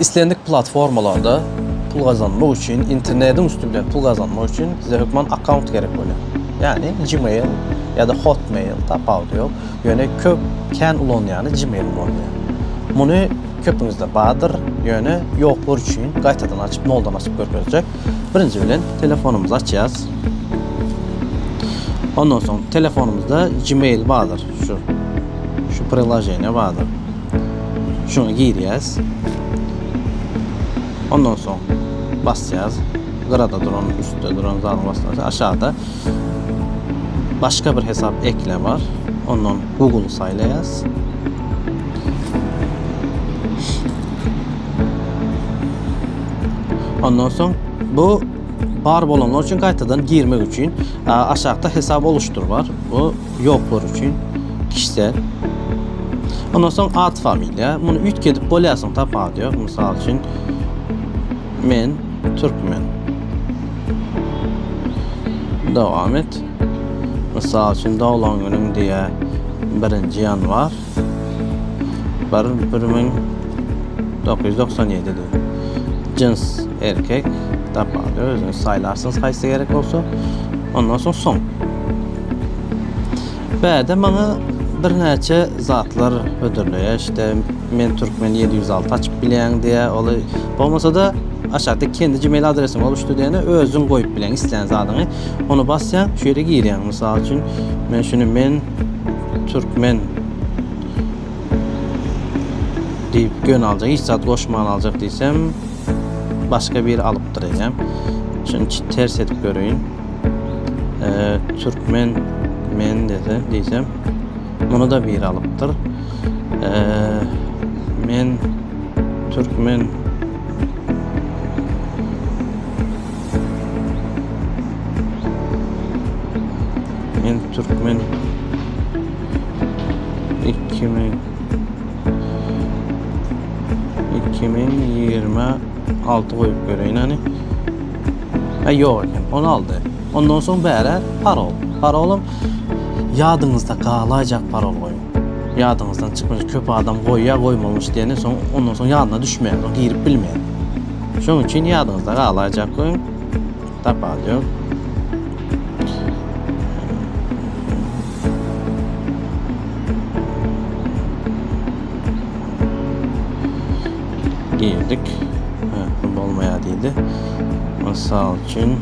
İsteyendik platformalarda pul kazanmak için, internetin üstünden pul kazanmak için size hükmen account gerek oluyor. Yani Gmail ya da Hotmail tapağı yok. Yani köp ken ulan yani Gmail oluyor. Bunu köpünüzde bağdır. Yani yoklar için gaytadan açıp noldan açıp görülecek. Birinci bilen telefonumuzu açacağız. Ondan sonra telefonumuzda Gmail vardır. Şu prilajenye vardır. Şunu gireceğiz. Ondan sonra basacağız. Grada duran, üstte duran zarı basacağız. Aşağıda başka bir hesap ekle var. Ondan Google saylayız. Ondan sonra bu bar olanlar için qaytadan girmek için aşağıda hesap oluştur var. Bu yoklar için kişisel. Ondan sonra ad familya. Bunu 3 gedib bolyasın tapağı diyor. Misal için men Türkmen. Devam et. Misal için doğulan günün diye 1 yanvar 1997 diyor. Cins erkek tapağı diyor. Özünüz saylarsınız kaysi gerek olsa. Ondan sonra son. Ba'da bana bir neçe zatlar ödürlüyor. İşte men Türkmen 706 açıp bilen diye olay. Olmasa da aşağıda kendi Gmail adresim oluştu diyene özün koyup bilen isteyen zatını onu basyan şöyle giriyen. Misal için ben şunu men Türkmen deyip gön alacak, hiç zat koşman alacak diysem başka bir alıp duracağım. Şimdi ters edip göreyim. Türkmen men diysem bunu da bir alıptır. Men Türkmen Türkmen 2026 koyup göreyim hani. Yok ekan, onu aldı. Ondan sonra beri parol. Parolum yadınızda kalacak parol koyun. Yadınızdan çıkmış köp adam koymamış diyene sonra ondan sonra yadına düşmeyen, o girip bilmeyen. Şunun için yadınızda kalacak koyun. Tapağı diyor. Girdik. Bu olmaya değildi. Misal için